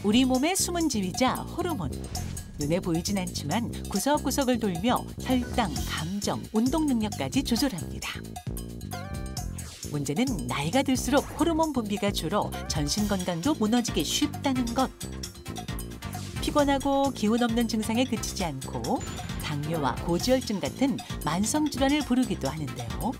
우리 몸의 숨은 지휘자 호르몬. 눈에 보이진 않지만 구석구석을 돌며 혈당, 감정, 운동 능력까지 조절합니다. 문제는 나이가 들수록 호르몬 분비가 줄어 전신 건강도 무너지기 쉽다는 것. 피곤하고 기운 없는 증상에 그치지 않고 당뇨와 고지혈증 같은 만성 질환을 부르기도 하는데요.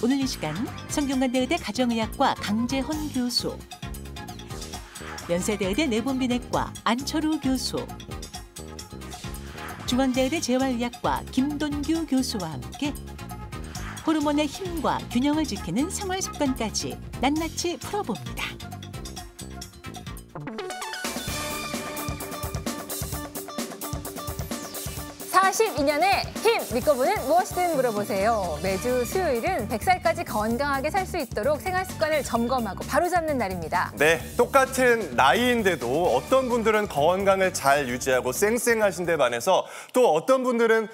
오늘 이 시간 성균관대의대 가정의학과 강재헌 교수, 연세대의대 내분비내과 안철우 교수, 중앙대의대 재활의학과 김돈규 교수와 함께 호르몬의 힘과 균형을 지키는 생활습관까지 낱낱이 풀어봅니다. 42년의 힘! 믿고보는 무엇이든 물어보세요. 매주 수요일은 100살까지 건강하게 살 수 있도록 생활습관을 점검하고 바로잡는 날입니다. 네, 똑같은 나이인데도 어떤 분들은 건강을 잘 유지하고 쌩쌩하신 데 반해서 또 어떤 분들은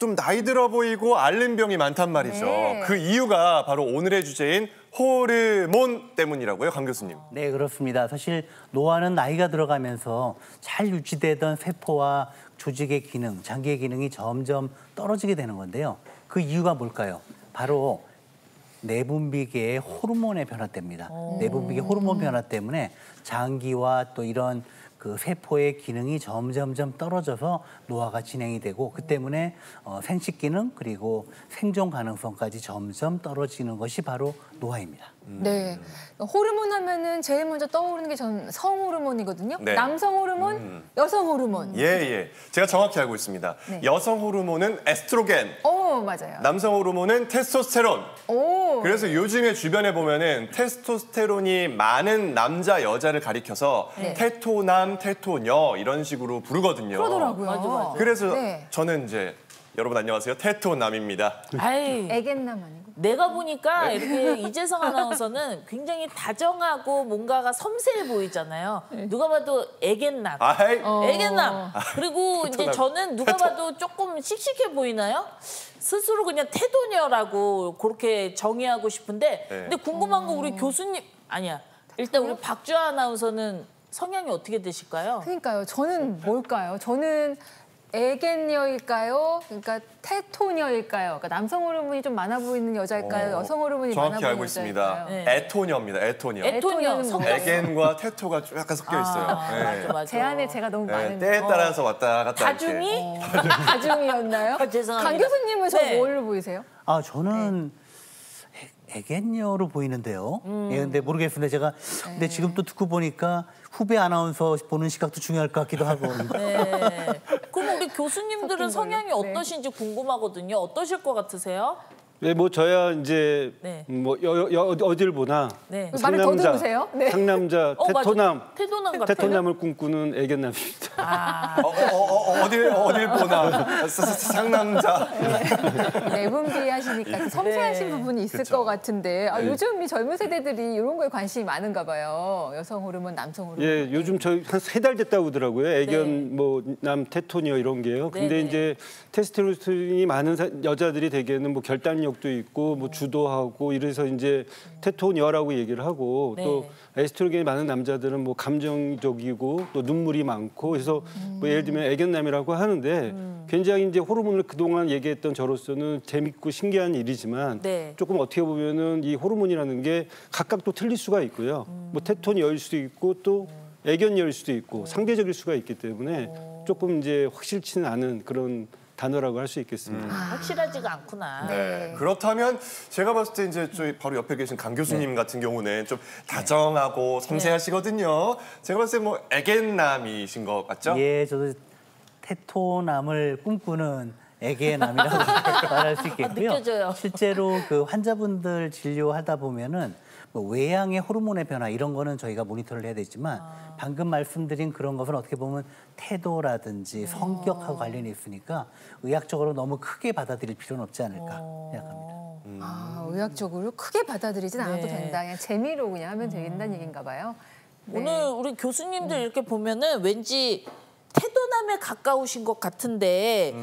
좀 나이 들어 보이고 앓는 병이 많단 말이죠. 네. 그 이유가 바로 오늘의 주제인 호르몬 때문이라고요, 강 교수님. 네, 그렇습니다. 사실 노화는 나이가 들어가면서 잘 유지되던 세포와 조직의 기능, 장기의 기능이 점점 떨어지게 되는 건데요. 그 이유가 뭘까요? 바로 내분비계의 호르몬의 변화 때문입니다. 내분비계 호르몬 변화 때문에 장기와 또 이런 그 세포의 기능이 점점점 떨어져서 노화가 진행이 되고 그 때문에 생식 기능 그리고 생존 가능성까지 점점 떨어지는 것이 바로 노화입니다. 네, 호르몬 하면은 제일 먼저 떠오르는 게 전 성호르몬이거든요. 네. 남성 호르몬, 여성 호르몬. 예. 제가 정확히 알고 있습니다. 네. 여성 호르몬은 에스트로겐, 맞아요. 남성 호르몬은 테스토스테론. 오. 그래서 요즘에 주변에 보면은 테스토스테론이 많은 남자, 여자를 가리켜서 네. 테토남, 테토녀 이런 식으로 부르거든요. 그러더라고요. 맞아. 그래서 네. 저는 이제 여러분 안녕하세요. 테토남입니다. 아이, 애견남 아니고. 내가 보니까 네. 이렇게 이재성 아나운서는 굉장히 다정하고 뭔가가 섬세해 보이잖아요. 누가 봐도 애견남. 아이, 애견남. 그리고 이제 테토남. 저는 누가 테토. 봐도 조금 씩씩해 보이나요? 스스로 그냥 태도녀라고 그렇게 정의하고 싶은데 네. 근데 궁금한 거 우리 교수님 아니야. 일단 우리 박주아 아나운서는 성향이 어떻게 되실까요? 그러니까요. 저는 뭘까요? 저는 애견녀일까요? 그러니까 테토녀일까요? 그러니까 남성 호르몬이 좀 많아 보이는 여자일까요? 여성 호르몬이 많아 정확히 보이는 알고 있습니다. 여자일까요? 네. 에토녀입니다. 에토녀. 애토녀 성격. 애견과 테토가 좀 약간 섞여 있어요. 네. 맞아. 제 안에 제가 너무 네, 많은 때에 따라서 왔다 갔다 다중이? 다중이었나요? 죄송합니다. 강 교수님은 저 네. 뭘로 보이세요? 저는 애견녀로 보이는데요. 예, 근데 모르겠습니다. 제가 근데 지금 또 듣고 보니까 후배 아나운서 보는 시각도 중요할 것 같기도 하고. 네. 그럼 우리 교수님들은 섞인 성향이 걸로? 네. 어떠신지 궁금하거든요. 어떠실 것 같으세요? 네, 뭐 저야 이제 네. 뭐 어딜 보나 네. 말을 더듬으세요? 네. 상남자, 맞아. 테토남, 태도남 같아요. 테토남을 꿈꾸는 애견남입니다. 어딜 보나 상남자. 내분비 하시니까 그 섬세하신 네. 부분이 있을 그쵸. 것 같은데 요즘 이 젊은 세대들이 이런 거에 관심이 많은가 봐요. 여성 호르몬, 남성 호르몬. 예, 요즘 저희 한 3달 됐다고 하더라고요. 애견 네. 뭐 남 테토니어 이런 게요. 근데 네, 네. 이제 테스토스테론이 많은 여자들이 대개는 뭐 결단력도 있고 뭐 주도하고 이래서 이제 테토니어라고 얘기를 하고 네. 또 에스트로겐이 많은 남자들은 뭐 감정적이고 또 눈물이 많고 그래서 뭐 예를 들면 애견남이라고 하는데 굉장히 이제 호르몬을 그동안 얘기했던 저로서는 재밌고 신기한 일이지만 네. 조금 어떻게 보면은 이 호르몬이라는 게 각각 또 틀릴 수가 있고요. 뭐 테토니어일 수도 있고 또 애견녀일 수도 있고 상대적일 수가 있기 때문에 조금 이제 확실치는 않은 그런 단어라고 할 수 있겠습니다. 확실하지가 않구나. 네. 그렇다면 제가 봤을 때 이제 저희 바로 옆에 계신 강 교수님 같은 경우는 좀 다정하고 섬세하시거든요. 제가 봤을 때 뭐 애견남이신 것 같죠? 예, 저도 테토남을 꿈꾸는 애견남이라고 말할 수 있겠고요. 느껴져요. 실제로 그 환자분들 진료하다 보면은 뭐 외양의 호르몬의 변화 이런 거는 저희가 모니터를 해야 되지만 방금 말씀드린 그런 것은 어떻게 보면 태도라든지 성격하고 관련이 있으니까 의학적으로 너무 크게 받아들일 필요는 없지 않을까 생각합니다. 의학적으로 크게 받아들이진 않아도 네. 된다. 그냥 재미로 그냥 하면 된다는 얘기인가 봐요. 네. 오늘 우리 교수님들 이렇게 보면은 왠지 태도남에 가까우신 것 같은데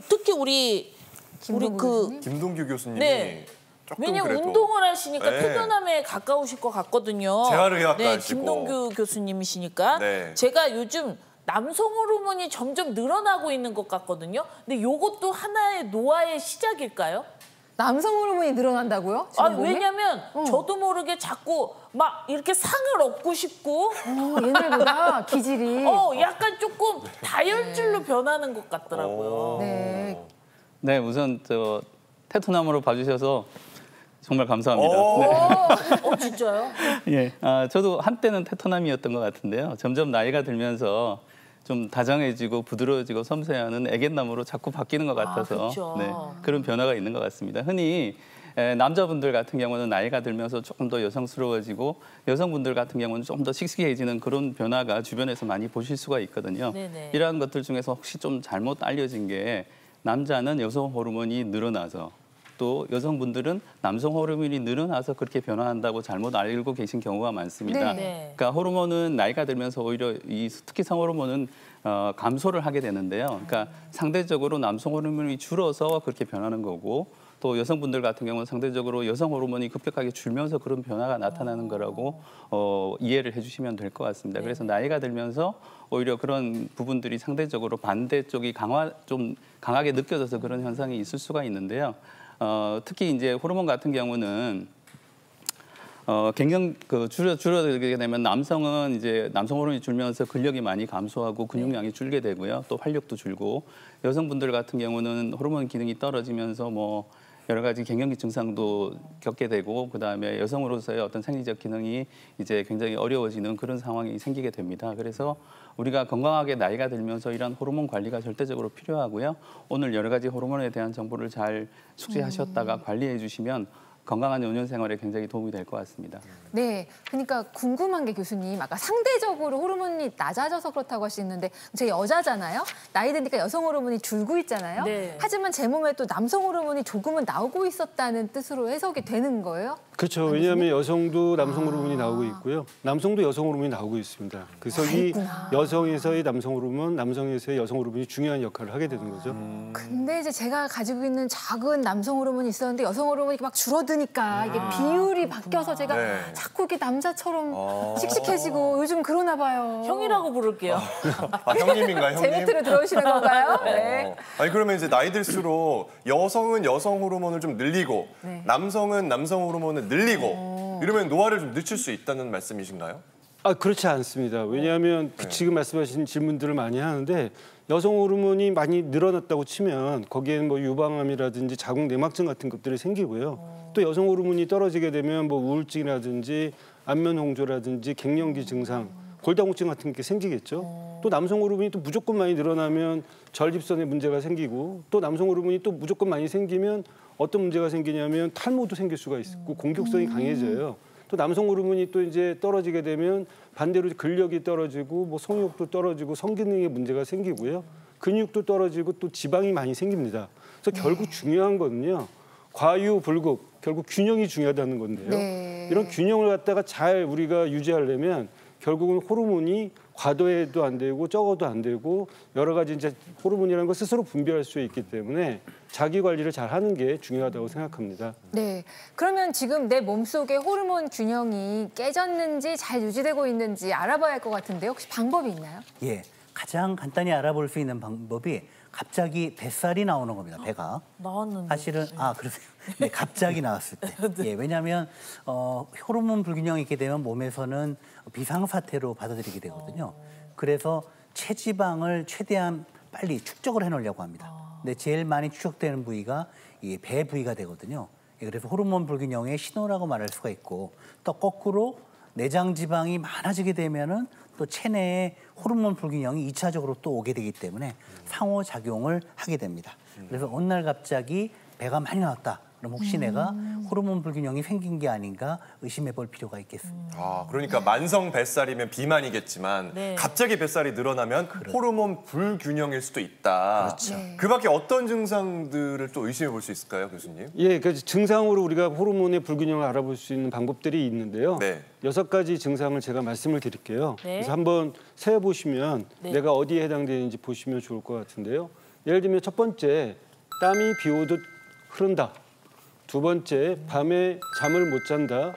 특히 우리 김동규 그 교수님? 김동규 교수님이 네. 조금 왜냐면 그래도. 운동을 하시니까 네. 퇴근함에 가까우실 것 같거든요. 재활의학과 네, 하시고. 김동규 교수님이시니까 네. 제가 요즘 남성 호르몬이 점점 늘어나고 있는 것 같거든요. 근데 요것도 하나의 노화의 시작일까요? 남성 호르몬이 늘어난다고요? 아, 주인공이? 왜냐면 저도 모르게 자꾸 막 이렇게 상을 얻고 싶고 옛날보다 기질이. 약간 조금 다혈질로 변하는 것 같더라고요. 네. 네, 우선 저 테토남으로 봐주셔서 정말 감사합니다. 오. 네. 진짜요? 예, 저도 한때는 테토남이었던 것 같은데요. 점점 나이가 들면서 좀 다정해지고 부드러워지고 섬세하는 애견나무로 자꾸 바뀌는 것 같아서 그렇죠. 네, 그런 변화가 있는 것 같습니다. 흔히 남자분들 같은 경우는 나이가 들면서 조금 더 여성스러워지고 여성분들 같은 경우는 좀 더 씩씩해지는 그런 변화가 주변에서 많이 보실 수가 있거든요. 네네. 이러한 것들 중에서 혹시 좀 잘못 알려진 게 남자는 여성 호르몬이 늘어나서 또 여성분들은 남성 호르몬이 늘어나서 그렇게 변화한다고 잘못 알고 계신 경우가 많습니다. 네. 그러니까 호르몬은 나이가 들면서 오히려 특히 성호르몬은 감소를 하게 되는데요. 그러니까 상대적으로 남성 호르몬이 줄어서 그렇게 변하는 거고 또 여성분들 같은 경우는 상대적으로 여성 호르몬이 급격하게 줄면서 그런 변화가 나타나는 거라고 이해를 해주시면 될 것 같습니다. 그래서 나이가 들면서 오히려 그런 부분들이 상대적으로 반대쪽이 좀 강하게 느껴져서 그런 현상이 있을 수가 있는데요. 특히 이제 호르몬 같은 경우는 줄어들게 되면 남성은 이제 남성 호르몬이 줄면서 근력이 많이 감소하고 근육량이 줄게 되고요. 또 활력도 줄고 여성분들 같은 경우는 호르몬 기능이 떨어지면서 뭐 여러 가지 갱년기 증상도 겪게 되고 그다음에 여성으로서의 어떤 생리적 기능이 이제 굉장히 어려워지는 그런 상황이 생기게 됩니다. 그래서 우리가 건강하게 나이가 들면서 이런 호르몬 관리가 절대적으로 필요하고요. 오늘 여러 가지 호르몬에 대한 정보를 잘 숙지하셨다가 관리해 주시면 건강한 노년 생활에 굉장히 도움이 될 것 같습니다. 네, 그러니까 궁금한 게 교수님, 아까 상대적으로 호르몬이 낮아져서 그렇다고 하시는데 제가 여자잖아요. 나이 드니까 여성 호르몬이 줄고 있잖아요. 네. 하지만 제 몸에 또 남성 호르몬이 조금은 나오고 있었다는 뜻으로 해석이 되는 거예요? 그렇죠. 왜냐하면 여성도 남성 호르몬이 나오고 있고요. 남성도 여성 호르몬이 나오고 있습니다. 그래서 이 여성에서의 남성 호르몬, 남성에서의 여성 호르몬이 중요한 역할을 하게 되는 거죠. 근데 이제 제가 가지고 있는 작은 남성 호르몬이 있었는데 여성 호르몬이 막 줄어드니까 이게 비율이 바뀌어서 제가 네. 자꾸 이렇게 남자처럼 씩씩해지고 요즘 그러나 봐요. 형이라고 부를게요. 형님인가요, 제 형님? 밑으로 들어오시는 건가요? 네. 아니 그러면 이제 나이 들수록 여성은 여성 호르몬을 좀 늘리고 네. 남성은 남성 호르몬을 늘리고 이러면 노화를 좀 늦출 수 있다는 말씀이신가요? 그렇지 않습니다. 왜냐하면 지금 말씀하신 질문들을 많이 하는데 여성 호르몬이 많이 늘어났다고 치면 거기에는 뭐 유방암이라든지 자궁 내막증 같은 것들이 생기고요. 또 여성 호르몬이 떨어지게 되면 뭐 우울증이라든지 안면 홍조라든지 갱년기 증상, 골다공증 같은 게 생기겠죠. 또 남성 호르몬이 또 무조건 많이 늘어나면 전립선에 문제가 생기고 또 남성 호르몬이 또 무조건 많이 생기면 어떤 문제가 생기냐면 탈모도 생길 수가 있고 공격성이 강해져요. 또 남성 호르몬이 또 이제 떨어지게 되면 반대로 근력이 떨어지고 뭐 성욕도 떨어지고 성기능에 문제가 생기고요. 근육도 떨어지고 또 지방이 많이 생깁니다. 그래서 결국 중요한 거는요. 과유불급, 결국 균형이 중요하다는 건데요. 네. 이런 균형을 갖다가 잘 우리가 유지하려면 결국은 호르몬이 과도해도 안 되고 적어도 안 되고 여러 가지 이제 호르몬이라는 걸 스스로 분별할 수 있기 때문에 자기 관리를 잘 하는 게 중요하다고 생각합니다. 네. 그러면 지금 내 몸속에 호르몬 균형이 깨졌는지 잘 유지되고 있는지 알아봐야 할 것 같은데 혹시 방법이 있나요? 예, 가장 간단히 알아볼 수 있는 방법이 갑자기 뱃살이 나오는 겁니다. 배가. 나왔는데. 사실은 그러세요. 네, 갑자기 나왔을 때. 예, 왜냐하면 호르몬 불균형이 있게 되면 몸에서는 비상사태로 받아들이게 되거든요. 그래서 체지방을 최대한 빨리 축적을 해놓으려고 합니다. 근데 제일 많이 축적되는 부위가 이 배 부위가 되거든요. 예, 그래서 호르몬 불균형의 신호라고 말할 수가 있고 또 거꾸로 내장 지방이 많아지게 되면은 또 체내에 호르몬 불균형이 2차적으로 또 오게 되기 때문에 상호작용을 하게 됩니다. 그래서 어느 날 갑자기 배가 많이 나왔다. 그럼 혹시 내가 호르몬 불균형이 생긴 게 아닌가 의심해 볼 필요가 있겠습니다. 그러니까 만성 뱃살이면 비만이겠지만 네. 갑자기 뱃살이 늘어나면 호르몬 불균형일 수도 있다. 그렇죠. 그 밖에 어떤 증상들을 또 의심해 볼 수 있을까요, 교수님? 예, 그래서 증상으로 우리가 호르몬의 불균형을 알아볼 수 있는 방법들이 있는데요. 네. 6가지 증상을 제가 말씀을 드릴게요. 네. 그래서 한번 세어보시면 네. 내가 어디에 해당되는지 보시면 좋을 것 같은데요. 예를 들면 첫 번째, 땀이 비 오듯 흐른다. 두 번째, 밤에 잠을 못 잔다.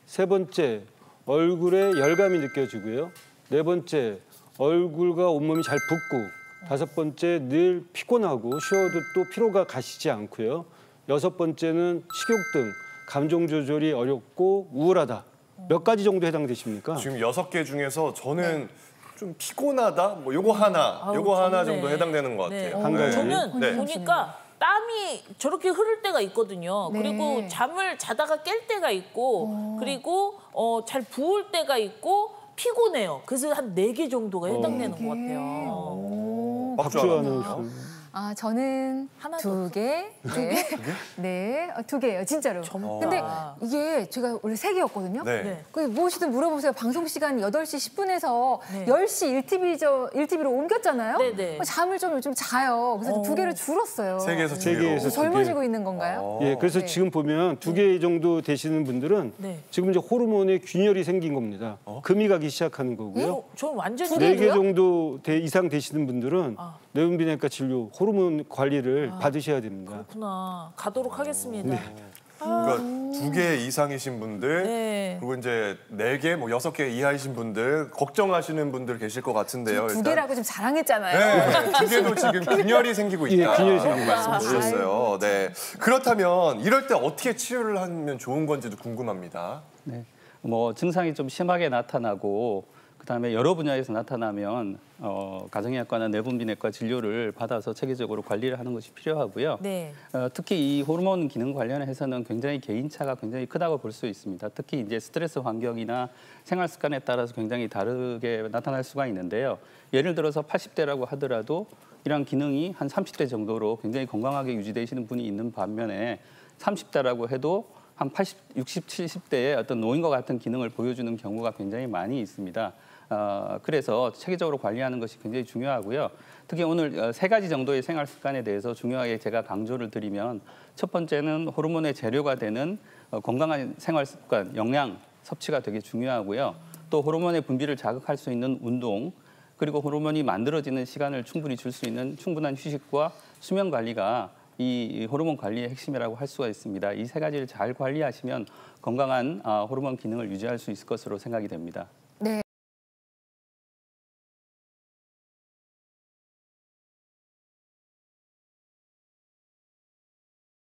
세 번째, 얼굴에 열감이 느껴지고요. 네 번째, 얼굴과 온몸이 잘 붓고. 다섯 번째, 늘 피곤하고 쉬어도 또 피로가 가시지 않고요. 여섯 번째는 식욕 등 감정 조절이 어렵고 우울하다. 몇 가지 정도 해당되십니까? 지금 6개 중에서 저는 좀 피곤하다, 뭐 요거 하나, 요거 하나 정도 해당되는 것 네. 같아요. 한 가지. 저는 네. 보니까 땀이 저렇게 흐를 때가 있거든요. 네. 그리고 잠을 자다가 깰 때가 있고, 그리고 잘 부을 때가 있고, 피곤해요. 그래서 한 4개 정도가 해당되는 것 같아요. 박주환은 아, 저는 하나 두 개. 네. 네, 두 개예요, 진짜로. 근데 이게 제가 원래 3개였거든요. 네. 네. 무엇이든 물어보세요. 방송 시간 8시 10분에서 네. 10시 1TV로 옮겼잖아요. 네네. 잠을 좀 요즘 자요. 그래서 2개로 줄었어요. 3개에서 세 2개로. 개에서 젊어지고 있는 건가요? 예, 그래서 네. 지금 보면 2개 정도 되시는 분들은 네. 지금 이제 호르몬의 균열이 생긴 겁니다. 금이 가기 시작하는 거고요. 저는 완전히 4개 정도 이상 되시는 분들은 내분비내과 진료, 호르몬 관리를 받으셔야 됩니다. 그렇구나. 가도록 하겠습니다. 그러니까 2개 이상이신 분들, 네. 그리고 이제 4개, 뭐 6개 이하이신 분들, 걱정하시는 분들 계실 것 같은데요. 두 개라고 좀 자랑했잖아요. 네, 2개도 지금 균열이 생기고 있다. 예, 균열이 생기고 말씀해 주셨어요. 네. 그렇다면 이럴 때 어떻게 치료를 하면 좋은 건지도 궁금합니다. 네. 뭐 증상이 좀 심하게 나타나고 그다음에 여러 분야에서 나타나면 가정의학과나 내분비내과 진료를 받아서 체계적으로 관리를 하는 것이 필요하고요. 네. 특히 이 호르몬 기능 관련해서는 굉장히 개인차가 굉장히 크다고 볼 수 있습니다. 특히 이제 스트레스 환경이나 생활 습관에 따라서 굉장히 다르게 나타날 수가 있는데요. 예를 들어서 80대라고 하더라도 이러한 기능이 한 30대 정도로 굉장히 건강하게 유지되시는 분이 있는 반면에 30대라고 해도 한 80, 60, 70대의 어떤 노인과 같은 기능을 보여주는 경우가 굉장히 많이 있습니다. 그래서 체계적으로 관리하는 것이 굉장히 중요하고요. 특히 오늘 3가지 정도의 생활 습관에 대해서 중요하게 제가 강조를 드리면 첫 번째는 호르몬의 재료가 되는 건강한 생활 습관, 영양 섭취가 되게 중요하고요. 또 호르몬의 분비를 자극할 수 있는 운동, 그리고 호르몬이 만들어지는 시간을 충분히 줄 수 있는 충분한 휴식과 수면 관리가 이 호르몬 관리의 핵심이라고 할 수가 있습니다. 이 3가지를 잘 관리하시면 건강한 호르몬 기능을 유지할 수 있을 것으로 생각이 됩니다. 네.